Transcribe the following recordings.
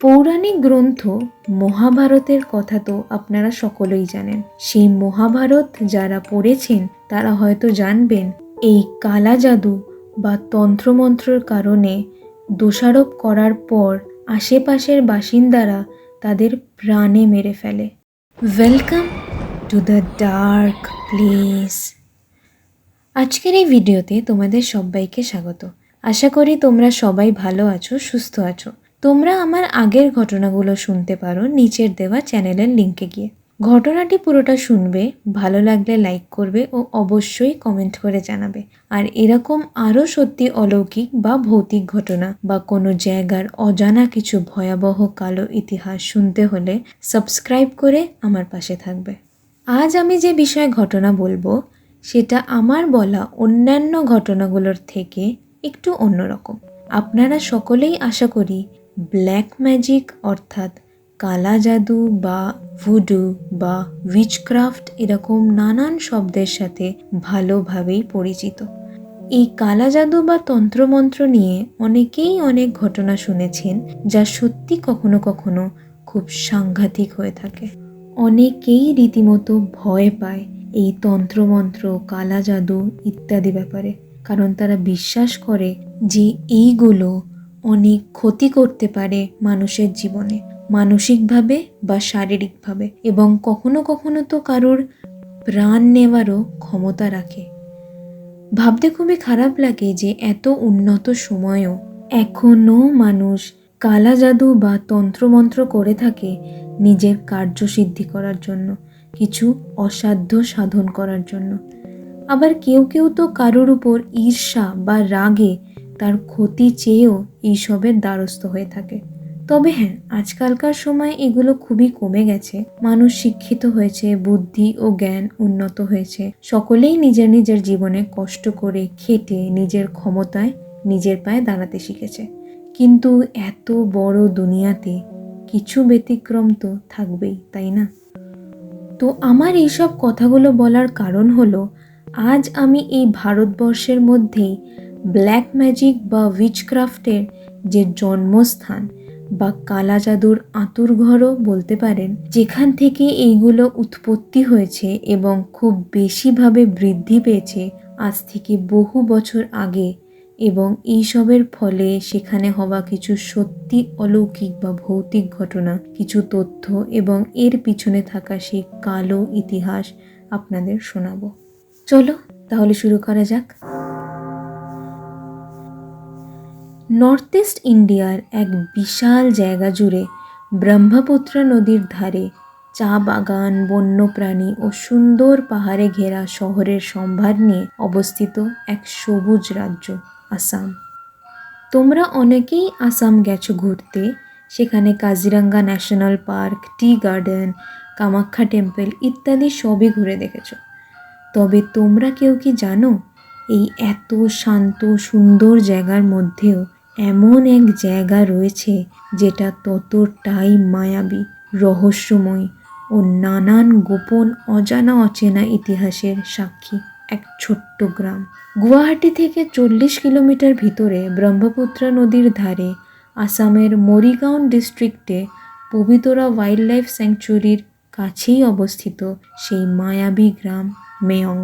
পৌরাণিক গ্রন্থ মহাভারতের কথা তো আপনারা সকলেই জানেন। সেই মহাভারত যারা পড়েছেন তারা হয়তো জানবেন এই কালা জাদু বা তন্ত্রমন্ত্রের কারণে দোষারোপ করার পর আশেপাশের বাসিন্দারা তাদের প্রাণে মেরে ফেলে। Welcome to the dark place. আজকের এই ভিডিওতে তোমাদের সবাইকে স্বাগত। আশা করি তোমরা সবাই ভালো আছো, সুস্থ আছো। তোমরা আমার আগের ঘটনাগুলো শুনতে পারো নিচের দেওয়া চ্যানেলের লিঙ্কে গিয়ে। ঘটনাটি পুরোটা শুনবে, ভালো লাগলে লাইক করবে ও অবশ্যই কমেন্ট করে জানাবে। আর এরকম আরও সত্যি অলৌকিক বা ভৌতিক ঘটনা বা কোনো জায়গার অজানা কিছু ভয়াবহ কালো ইতিহাস শুনতে হলে সাবস্ক্রাইব করে আমার পাশে থাকবে। আজ আমি যে বিষয়ে ঘটনা বলবো সেটা আমার বলা অন্যান্য ঘটনাগুলোর থেকে একটু অন্যরকম। আপনারা সকলেই আশা করি ব্ল্যাক ম্যাজিক অর্থাৎ কালা জাদু বা ভুডু বা উইচক্রাফট এরকম নানান শব্দের সাথে ভালোভাবেই পরিচিত। এই কালা জাদু বা তন্ত্রমন্ত্র নিয়ে অনেকেই অনেক ঘটনা শুনেছেন, যা সত্যি কখনো কখনো খুব সাংঘাতিক হয়ে থাকে। অনেকেই রীতিমতো ভয় পায় এই তন্ত্রমন্ত্র, কালা জাদু ইত্যাদি ব্যাপারে, কারণ তারা বিশ্বাস করে যে এইগুলো অনেক ক্ষতি করতে পারে মানুষের জীবনে, মানসিকভাবে বা শারীরিকভাবে, এবং কখনো কখনো তো কারোর প্রাণ নেওয়ারও ক্ষমতা রাখে। ভাবতে খুবই খারাপ লাগে যে এত উন্নত সময়েও এখনও মানুষ কালা জাদু বা তন্ত্রমন্ত্র করে থাকে নিজের কার্যসিদ্ধি করার জন্য, কিছু অসাধ্য সাধন করার জন্য। আবার কেউ কেউ তো কারোর উপর ঈর্ষা বা রাগে তার ক্ষতি চেয়েও এইসবের দ্বারস্থ হয়ে থাকে। তবে হ্যাঁ, আজকালকার সময় এগুলো খুবই কমে গেছে। মানুষ শিক্ষিত হয়েছে, বুদ্ধি ও জ্ঞান উন্নত হয়েছে, সকলেই নিজের নিজের জীবনে কষ্ট করে খেটে নিজের ক্ষমতায় নিজের পায়ে দাঁড়াতে শিখেছে। কিন্তু এত বড় দুনিয়াতে কিছু ব্যতিক্রম তো থাকবেই, তাই না? তো আমার এইসব কথাগুলো বলার কারণ হলো, আজ আমি এই ভারতবর্ষের মধ্যেই ব্ল্যাক ম্যাজিক বা উইচক্রাফটের যে জন্মস্থান বা কালা জাদুর আঁতুড়ঘরও বলতে পারেন, যেখান থেকে এইগুলো উৎপত্তি হয়েছে এবং খুব বেশিভাবে বৃদ্ধি পেয়েছে আজ থেকে বহু বছর আগে, এবং এইসবের ফলে সেখানে হওয়া কিছু সত্যি অলৌকিক বা ভৌতিক ঘটনা, কিছু তথ্য এবং এর পিছনে থাকা সেই কালো ইতিহাস আপনাদের শোনাবো। চলো তাহলে শুরু করা যাক। নর্থ ইস্ট ইন্ডিয়ার এক বিশাল জায়গা জুড়ে ব্রহ্মপুত্রা নদীর ধারে চা বাগান, বন্যপ্রাণী ও সুন্দর পাহাড়ে ঘেরা শহরের সম্ভার নিয়ে অবস্থিত এক সবুজ রাজ্য আসাম। তোমরা অনেকেই আসাম গেছো ঘুরতে। সেখানে Kaziranga national park, tea garden, Kamakhya temple ইত্যাদি সবই ঘুরে দেখেছো। তবে তোমরা কেউ কি জানো এই এত শান্ত সুন্দর জায়গার মধ্যেও এমন এক জায়গা রয়েছে যেটা ততটাই মায়াবী, রহস্যময় ও নানান গোপন অজানা অচেনা ইতিহাসের সাক্ষী? এক ছোট্ট গ্রাম গুয়াহাটি থেকে 40 কিলোমিটার ভিতরে ব্রহ্মপুত্রা নদীর ধারে আসামের মরিগাঁও ডিস্ট্রিক্টে পবিতরা ওয়াইল্ড লাইফ স্যাংচুয়ারির কাছেই অবস্থিত সেই মায়াবী গ্রাম Mayong,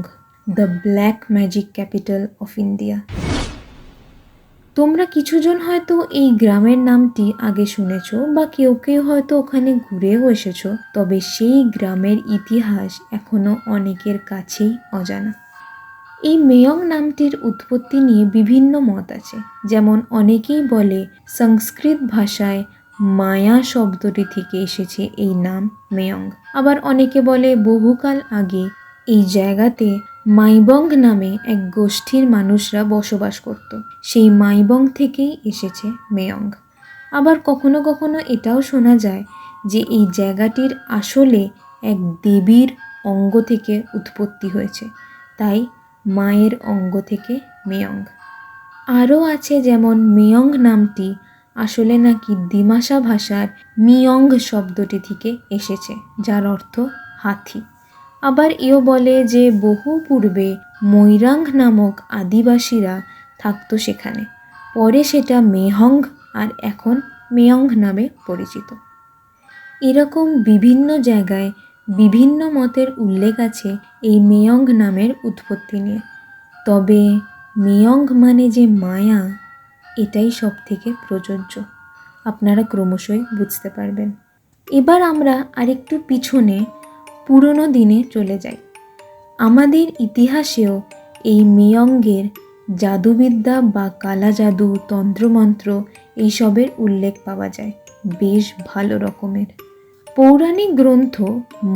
the black magic capital of India. তোমরা কিছুজন হয়তো এই গ্রামের নামটি আগে শুনেছ বা কেউ কেউ হয়তো ওখানে ঘুরেও এসেছো, তবে সেই গ্রামের ইতিহাস এখনো অনেকের কাছেই অজানা। এই মেয়ং নামটির উৎপত্তি নিয়ে বিভিন্ন মত আছে। যেমন অনেকেই বলে সংস্কৃত ভাষায় মায়া শব্দটি থেকে এসেছে এই নাম মেয়ং। আবার অনেকে বলে বহুকাল আগে এই জায়গাতে মাইবং নামে এক গোষ্ঠীর মানুষরা বসবাস করত, সেই মাইবং থেকেই এসেছে মেয়ং। আবার কখনো কখনো এটাও শোনা যায় যে এই জায়গাটির আসলে এক দেবীর অঙ্গ থেকে উৎপত্তি হয়েছে, তাই মায়ের অঙ্গ থেকে মেয়ং। আরও আছে যেমন মেয়ং নামটি আসলে নাকি দিমাসা ভাষার মিয়ং শব্দটি থেকে এসেছে, যার অর্থ হাতি। আবার এও বলে যে বহু পূর্বে মৈরাং নামক আদিবাসীরা থাকতো সেখানে, পরে সেটা মেহং আর এখন মেয়ং নামে পরিচিত। এরকম বিভিন্ন জায়গায় বিভিন্ন মতের উল্লেখ আছে এই মেয়ং নামের উৎপত্তি নিয়ে। তবে মেয়ং মানে যে মায়া, এটাই সব থেকে প্রযোজ্য, আপনারা ক্রমশই বুঝতে পারবেন। এবার আমরা আরেকটু পিছনে পুরনো দিনে চলে যাই। আমাদের ইতিহাসেও এই মেয়ঙ্গের জাদুবিদ্যা বা কালা জাদু, তন্ত্রমন্ত্র এইসবের উল্লেখ পাওয়া যায় বেশ ভালো রকমের। পৌরাণিক গ্রন্থ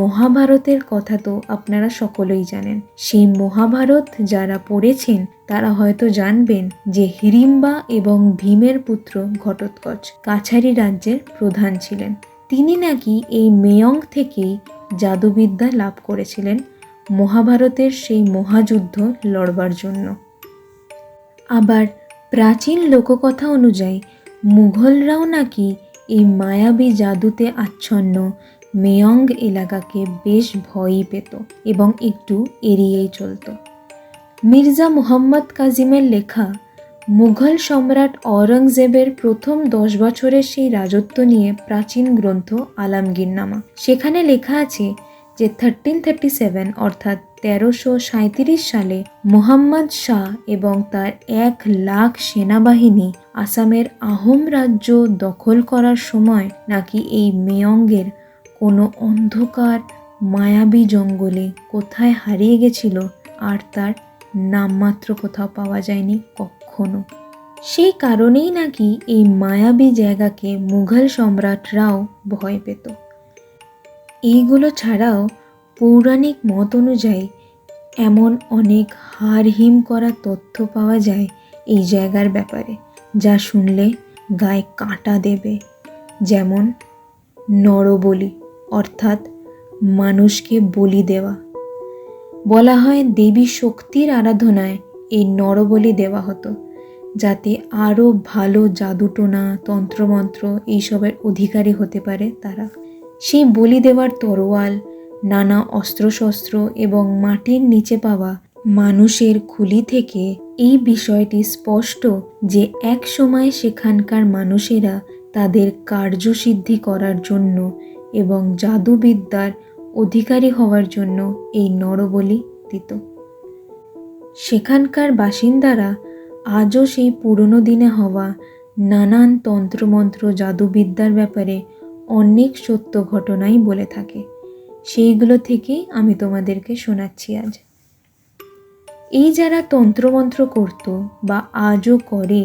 মহাভারতের কথা তো আপনারা সকলেই জানেন। সেই মহাভারত যারা পড়েছেন তারা হয়তো জানবেন যে হিড়িম্বা এবং ভীমের পুত্র ঘটোৎকচ কাছারি রাজ্যের প্রধান ছিলেন। তিনি নাকি এই মেয়ং থেকেই জাদুবিদ্যা লাভ করেছিলেন মহাভারতের সেই মহাযুদ্ধ লড়বার জন্য। আবার প্রাচীন লোককথা অনুযায়ী মুঘলরাও নাকি এই মায়াবী জাদুতে আচ্ছন্ন মেয়ং এলাকাকে বেশ ভয়ই পেত এবং একটু এড়িয়েই চলত। মির্জা মুহাম্মদ কাজিমের লেখা মুঘল সম্রাট ঔরঙ্গজেবের প্রথম 10 বছরের সেই রাজত্ব নিয়ে প্রাচীন গ্রন্থ আলমগীরনামা, সেখানে লেখা আছে যে 1337 অর্থাৎ 1337 সালে মুহাম্মদ শাহ এবং তার 1 লাখ সেনাবাহিনী আসামের আহোম রাজ্য দখল করার সময় নাকি এই মেয়ঙ্গের কোনো অন্ধকার মায়াবী জঙ্গলে কোথায় হারিয়ে গেছিল আর তার নামমাত্র কোথাও পাওয়া যায়নি কখনো। সেই কারণেই নাকি এই মায়াবী জায়গাকে মুঘল সম্রাটরাও ভয় পেত। এইগুলো ছাড়াও পৌরাণিক মত অনুযায়ী এমন অনেক হাড়হিম করা তথ্য পাওয়া যায় এই জায়গার ব্যাপারে, যা শুনলে গায়ে কাঁটা দেবে। যেমন নরবলি অর্থাৎ মানুষকে বলি দেওয়া। বলা হয় দেবী শক্তির আরাধনায় এই নরবলি দেওয়া হতো, যাতে আরও ভালো জাদুটোনা, তন্ত্রমন্ত্র এইসবের অধিকারী হতে পারে তারা। সেই বলি দেওয়ার তরোয়াল, নানা অস্ত্রশস্ত্র এবং মাটির নিচে পাওয়া মানুষের খুলি থেকে এই বিষয়টি স্পষ্ট যে এক সময় সেখানকার মানুষেরা তাদের কার্যসিদ্ধি করার জন্য এবং জাদুবিদ্যার অধিকারী হওয়ার জন্য এই নরবলি দিত। সেখানকার বাসিন্দারা আজও সেই পুরনো দিনে হওয়া নানান তন্ত্রমন্ত্র, জাদুবিদ্যার ব্যাপারে অনেক সত্য ঘটনাই বলে থাকে। সেইগুলো থেকেই আমি তোমাদেরকে শোনাচ্ছি আজ। এই যারা তন্ত্রমন্ত্র করত বা আজও করে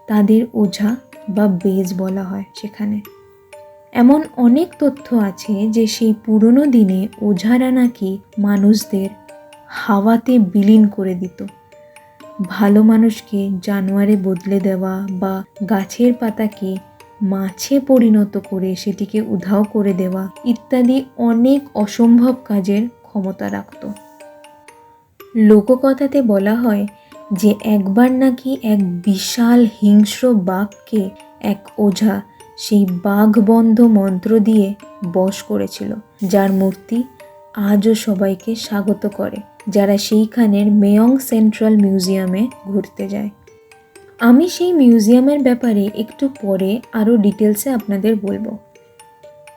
তাদের ওঝা বা বেজ বলা হয়। সেখানে এমন অনেক তথ্য আছে যে সেই পুরনো দিনে ওঝারা নাকি মানুষদের হাওয়াতে বিলীন করে দিত। ভালো মানুষকে জানোয়ারে বদলে দেওয়া বা গাছের পাতাকে মাছে পরিণত করে সেটিকে উধাও করে দেওয়া ইত্যাদি অনেক অসম্ভব কাজের ক্ষমতা রাখত। লোককথাতে বলা হয় যে একবার নাকি এক বিশাল হিংস্র বাঘকে এক ওঝা সেই বাঘবন্ধ মন্ত্র দিয়ে বশ করেছিল, যার মূর্তি আজও সবাইকে স্বাগত করে যারা সেইখানের মেয়ং সেন্ট্রাল মিউজিয়ামে ঘুরতে যায়। আমি সেই মিউজিয়ামের ব্যাপারে একটু পরে আরও ডিটেলসে আপনাদের বলবো।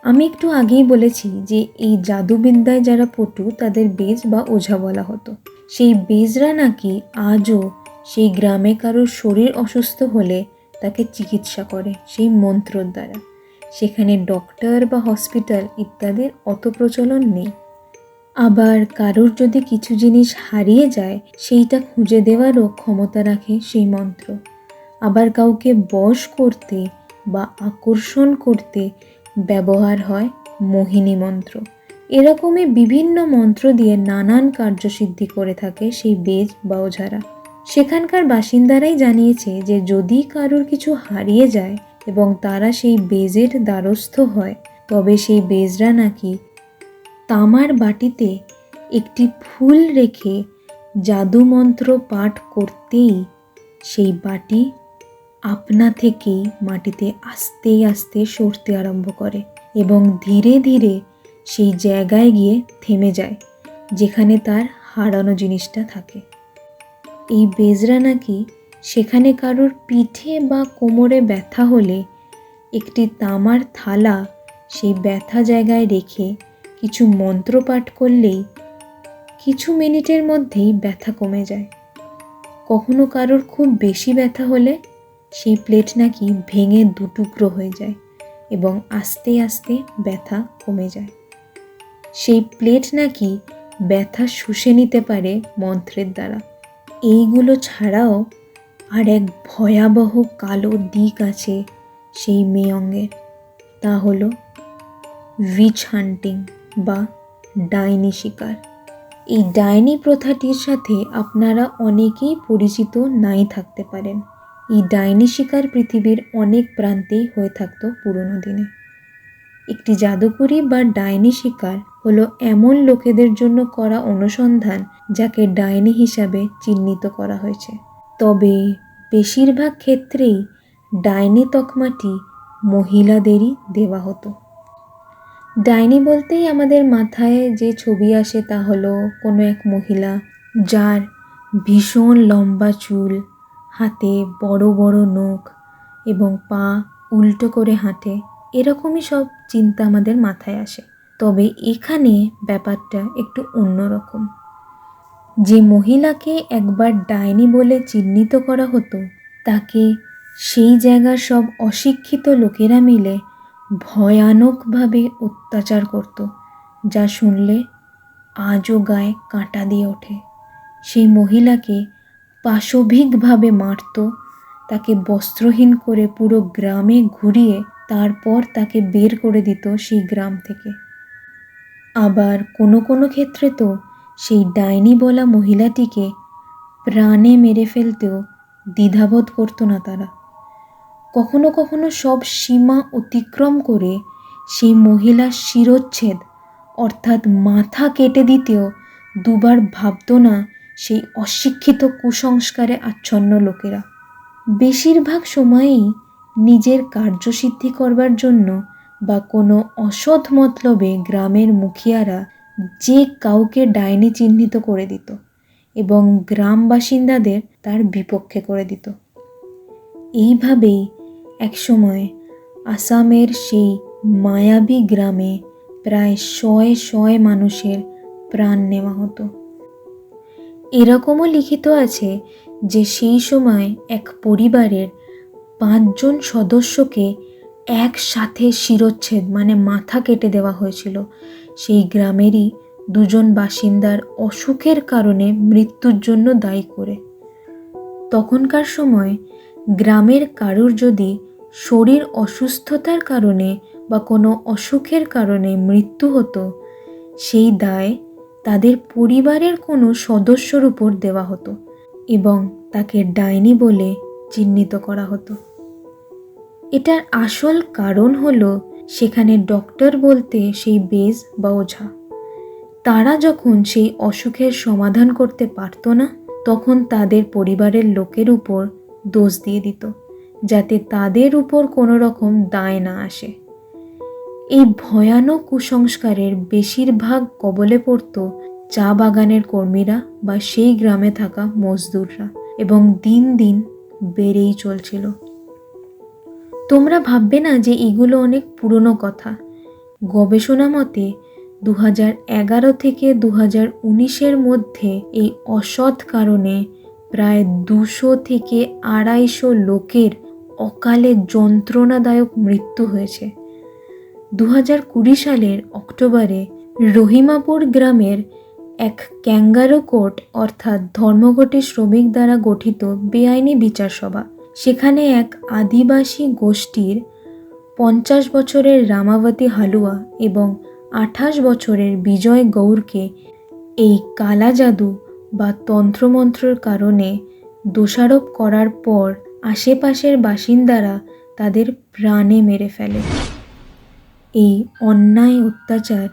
আমি একটু আগেই বলেছি যে এই জাদুবিদ্যায় যারা পটু তাদের বেজ বা ওঝা বলা হতো। সেই বেজরা নাকি আজও সেই গ্রামে কারোর শরীর অসুস্থ হলে তাকে চিকিৎসা করে সেই মন্ত্রর দ্বারা। সেখানে ডক্টর বা হসপিটাল ইত্যাদির অত প্রচলন নেই। আবার কারোর যদি কিছু জিনিস হারিয়ে যায় সেইটা খুঁজে দেওয়ারও ক্ষমতা রাখে সেই মন্ত্র। আবার কাউকে বশ করতে বা আকর্ষণ করতে ব্যবহার হয় মোহিনী মন্ত্র। এরকমই বিভিন্ন মন্ত্র দিয়ে নানান কার্যসিদ্ধি করে থাকে সেই বেজ বা ওঝারা। সেখানকার বাসিন্দারাই জানিয়েছে যে যদি কারোর কিছু হারিয়ে যায় এবং তারা সেই বেজের দ্বারস্থ হয়, তবে সেই বেজরা নাকি তামার বাটিতে একটি ফুল রেখে জাদুমন্ত্র পাঠ করতেই সেই বাটি আপনা থেকেই মাটিতে আস্তে আস্তে সরতে আরম্ভ করে এবং ধীরে ধীরে সেই জায়গায় গিয়ে থেমে যায় যেখানে তার হারানো জিনিসটা থাকে। এই বেজরা নাকি সেখানে কারোর পিঠে বা কোমরে ব্যথা হলে একটি তামার থালা সেই ব্যথা জায়গায় রেখে কিছু মন্ত্র পাঠ করলেই কিছু মিনিটের মধ্যেই ব্যথা কমে যায়। কখনো কারোর খুব বেশি ব্যথা হলে সেই প্লেট নাকি ভেঙে দুটুকরো হয়ে যায় এবং আস্তে আস্তে ব্যথা কমে যায়। সেই প্লেট নাকি ব্যথা শুষে নিতে পারে মন্ত্রের দ্বারা। এইগুলো ছাড়াও আর এক ভয়াবহ কালো দিক আছে সেই মেয়ঙ্গের, তা হলো উইচ হান্টিং বা ডাইনি শিকার। এই ডাইনি প্রথাটির সাথে আপনারা অনেকেই পরিচিত নাই থাকতে পারেন। এই ডাইনি শিকার পৃথিবীর অনেক প্রান্তেই হয়ে থাকতো পুরনো দিনে। একটি জাদুকরি বা ডাইনি শিকার হলো এমন লোকেদের জন্য করা অনুসন্ধান যাকে ডাইনি হিসাবে চিহ্নিত করা হয়েছে। তবে বেশিরভাগ ক্ষেত্রেই ডাইনি তকমাটি মহিলাদেরই দেওয়া হতো। ডাইনি বলতেই আমাদের মাথায় যে ছবি আসে তা হলো কোনো এক মহিলা যার ভীষণ লম্বা চুল, হাতে বড় বড় নখ এবং পা উল্টো করে হাঁটে, এরকমই সব চিন্তা আমাদের মাথায় আসে। তবে এখানে ব্যাপারটা একটু অন্যরকম। যে মহিলাকে একবার ডাইনি বলে চিহ্নিত করা হতো তাকে সেই জায়গার সব অশিক্ষিত লোকেরা মিলে ভয়ানকভাবে অত্যাচার করত, যা শুনলে আজও গায়ে কাঁটা দিয়ে ওঠে। সেই মহিলাকে পাশবিকভাবে মারত, তাকে বস্ত্রহীন করে পুরো গ্রামে ঘুরিয়ে তারপর তাকে বের করে দিত সেই গ্রাম থেকে। আবার কোনো কোনো ক্ষেত্রে তো সেই ডাইনি বলা মহিলাটিকে প্রাণে মেরে ফেলতেও দ্বিধাবোধ করতো না তারা। কখনো কখনো সব সীমা অতিক্রম করে সেই মহিলার শিরচ্ছেদ অর্থাৎ মাথা কেটে দিতেও দুবার ভাবতো না সেই অশিক্ষিত কুসংস্কারে আচ্ছন্ন লোকেরা। বেশিরভাগ সময়েই নিজের কার্যসিদ্ধি করবার জন্য বা কোনো অসৎ মতলবে গ্রামের মুখিয়ারা যে কাউকে ডাইনি চিহ্নিত করে দিত এবং গ্রাম বাসিন্দাদের তার বিপক্ষে করে দিত। এইভাবেই একসময় আসামের সেই মায়াবী গ্রামে প্রায় শয়ে শয়ে মানুষের প্রাণ নেওয়া হতো। এরকমও লিখিত আছে যে সেই সময় এক পরিবারের 5 জন সদস্যকে একসাথে শিরচ্ছেদ মানে মাথা কেটে দেওয়া হয়েছিল সেই গ্রামেরই 2 জন বাসিন্দার অসুখের কারণে মৃত্যুর জন্য দায়ী করে। তখনকার সময় গ্রামের কারুর যদি শরীর অসুস্থতার কারণে বা কোনো অসুখের কারণে মৃত্যু হতো, সেই দায় তাদের পরিবারের কোনো সদস্যর উপর দেওয়া হতো এবং তাকে ডাইনি বলে চিহ্নিত করা হতো। এটার আসল কারণ হলো সেখানে ডক্টর বলতে সেই বেজ বা ওঝা, তারা যখন সেই অসুখের সমাধান করতে পারতো না তখন তাদের পরিবারের লোকের উপর দোষ দিয়ে দিত যাতে তাদের উপর কোনো রকম দায় না আসে। এই ভয়ানক কুসংস্কারের বেশিরভাগ কবলে পড়ত চা বাগানের কর্মীরা বা সেই গ্রামে থাকা মজদুররা এবং দিন দিন বেড়েই চলছিল। তোমরা ভাববে না যে এগুলো অনেক পুরনো কথা। গবেষণা মতে 2011 থেকে 2019 মধ্যে এই অসৎ কারণে প্রায় 200 থেকে 250 লোকের অকালে যন্ত্রণাদায়ক মৃত্যু হয়েছে। 2020 সালের অক্টোবরে রহিমাপুর গ্রামের এক ক্যাঙ্গারু কোর্ট অর্থাৎ ধর্মঘটী শ্রমিক দ্বারা গঠিত বেআইনি বিচার সভা, সেখানে এক আদিবাসী গোষ্ঠীর 50 বছরের রামাবতী হালুয়া এবং 28 বছরের বিজয় গৌরকে এই কালা জাদু বা তন্ত্রমন্ত্রের কারণে দোষারোপ করার পর আশেপাশের বাসিন্দারা তাদের প্রাণে মেরে ফেলে। এই অন্যায় অত্যাচার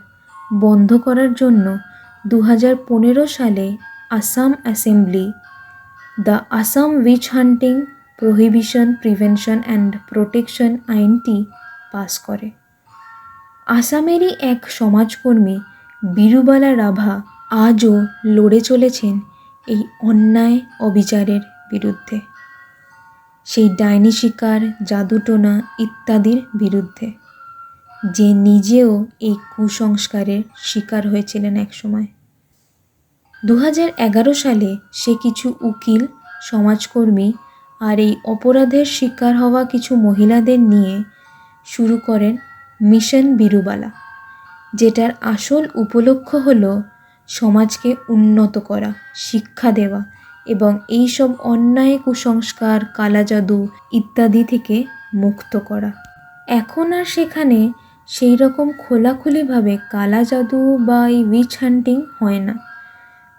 বন্ধ করার জন্য 2015 সালে Assam assembly the Assam which hunting prohibition prevention and protection আইনটি পাস করে। আসামেরই এক সমাজকর্মী বিরুবালা রাভা আজও লড়ে চলেছেন এই অন্যায় অবিচারের বিরুদ্ধে। সেই ডাইনি শিকার, জাদুটোনা ইত্যাদির বিরুদ্ধে, যে নিজেও এই কুসংস্কারের শিকার হয়েছিলেন একসময়। 2011 সালে সে কিছু উকিল, সমাজকর্মী আর এই অপরাধের শিকার হওয়া কিছু মহিলাদের নিয়ে শুরু করেন মিশন বিরুবালা, যেটার আসল উপলক্ষ্য হলো সমাজকে উন্নত করা, শিক্ষা দেওয়া এবং এইসব অন্যায়, কুসংস্কার, কালাজাদু ইত্যাদি থেকে মুক্ত করা। এখন আর সেখানে সেই রকম খোলাখুলিভাবে কালাজাদু বা এই উইচ হান্টিং হয় না,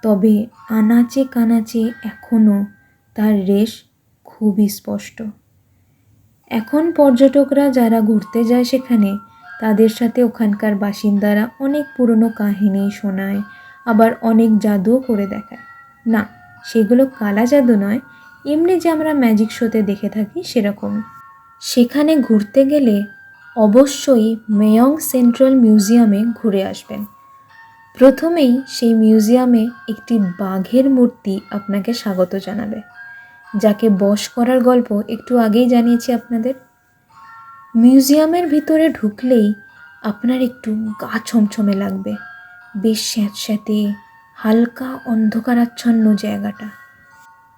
তবে আনাচে কানাচে এখনও তার রেশ খুবই স্পষ্ট। এখন পর্যটকরা যারা ঘুরতে যায় সেখানে, তাদের সাথে ওখানকার বাসিন্দারা অনেক পুরনো কাহিনী শোনায়, আবার অনেক জাদুও করে দেখায়। না, সেগুলো কালা জাদু নয়, এমনি যে আমরা ম্যাজিক শোতে দেখে থাকি সেরকম। সেখানে ঘুরতে গেলে অবশ্যই মেয়ং সেন্ট্রাল মিউজিয়ামে ঘুরে আসবেন। প্রথমেই সেই মিউজিয়ামে একটি বাঘের মূর্তি আপনাকে স্বাগত জানাবে, যাকে বশ করার গল্প একটু আগেই জানিয়েছি আপনাদের। মিউজিয়ামের ভিতরে ঢুকলেই আপনার একটু গা ছমছমে লাগবে, বেশ স্যাঁতস্যাঁতে, হালকা অন্ধকারাচ্ছন্ন জায়গাটা,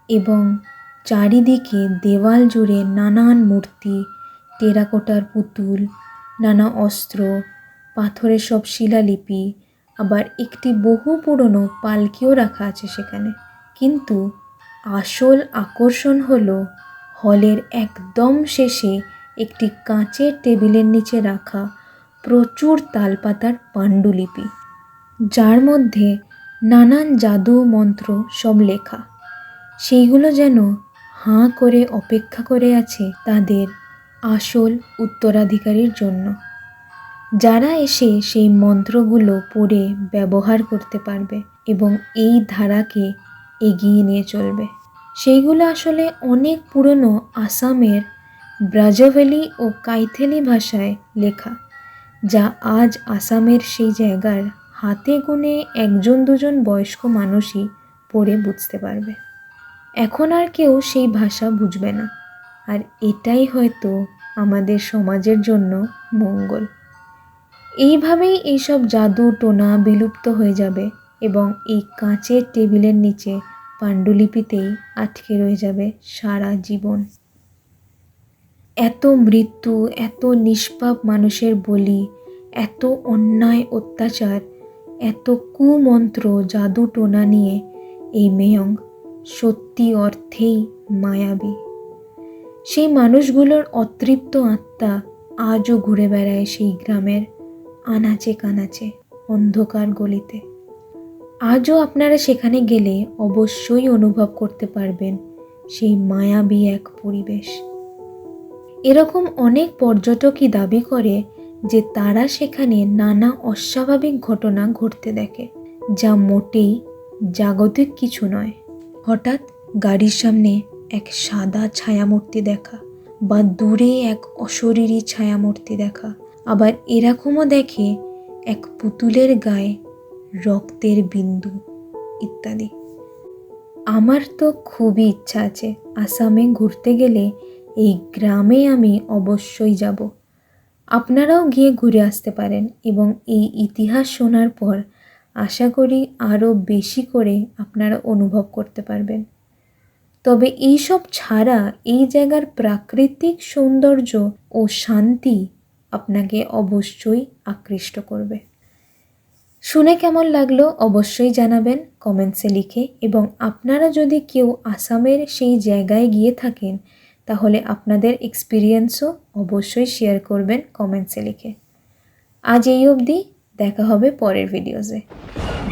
এবং চারিদিকে দেওয়াল জুড়ে নানান মূর্তি, টেরাকোটার পুতুল, নানা অস্ত্র, পাথরের সব শিলালিপি, আবার একটি বহু পুরনো পালকিও রাখা আছে সেখানে। কিন্তু আসল আকর্ষণ হলো হলের একদম শেষে একটি কাঁচের টেবিলের নিচে রাখা প্রচুর তালপাতার পাণ্ডুলিপি, যার মধ্যে নানান জাদু মন্ত্র সব লেখা। সেইগুলো যেন হাঁ করে অপেক্ষা করে আছে তাদের আসল উত্তরাধিকারীর জন্য, যারা এসে সেই মন্ত্রগুলো পড়ে ব্যবহার করতে পারবে এবং এই ধারাকে এগিয়ে নিয়ে চলবে। সেইগুলো আসলে অনেক পুরনো আসামের ব্রাজভ্যালি ও কাইথেলি ভাষায় লেখা, যা আজ আসামের সেই জায়গার হাতে গুনে 1-2 বয়স্ক মানুষই পড়ে বুঝতে পারবে। এখন আর কেউ সেই ভাষা বুঝবে না, আর এটাই হয়তো আমাদের সমাজের জন্য মঙ্গল। এইভাবেই এইসব জাদু টোনা বিলুপ্ত হয়ে যাবে এবং এই কাঁচের টেবিলের নিচে পাণ্ডুলিপিতেই আটকে রয়ে যাবে সারা জীবন। এত মৃত্যু, এত নিষ্পাপ মানুষের বলি, এত অন্যায় অত্যাচার, এত কুমন্ত্র, জাদু টোনা নিয়ে এই মেয়ং সত্যি অর্থেই মায়াবী। সেই মানুষগুলোর অতৃপ্ত আত্মা আজও ঘুরে বেড়ায় সেই গ্রামের আনাচে কানাচে, অন্ধকার গলিতে। আজও আপনারা সেখানে গেলে অবশ্যই অনুভব করতে পারবেন সেই মায়াবী এক পরিবেশ। এরকম অনেক পর্যটকই দাবি করে যে তারা সেখানে নানা অস্বাভাবিক ঘটনা ঘটতে দেখে, যা মোটেই জাগতিক কিছু নয়। হঠাৎ গাড়ির সামনে এক সাদা ছায়ামূর্তি দেখা, বা দূরে এক অশরীরী ছায়ামূর্তি দেখা, আবার এরকমও দেখে এক পুতুলের গায়ে রক্তের বিন্দু ইত্যাদি। আমার তো খুবই ইচ্ছা আছে আসামে ঘুরতে গেলে এই গ্রামে আমি অবশ্যই যাব। আপনারাও গিয়ে ঘুরে আসতে পারেন এবং এই ইতিহাস শোনার পর আশা করি আরও বেশি করে আপনারা অনুভব করতে পারবেন। তবে এইসব ছাড়া এই জায়গার প্রাকৃতিক সৌন্দর্য ও শান্তি আপনাকে অবশ্যই আকৃষ্ট করবে। শুনে কেমন লাগলো অবশ্যই জানাবেন কমেন্টসে লিখে, এবং আপনারা যদি কেউ আসামের সেই জায়গায় গিয়ে থাকেন তাহলে আপনাদের এক্সপিরিয়েন্সও অবশ্যই শেয়ার করবেন কমেন্টসে লিখে। আজ এই অবধি, দেখা হবে পরের ভিডিওতে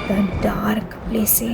দ্য ডার্ক প্লেসে।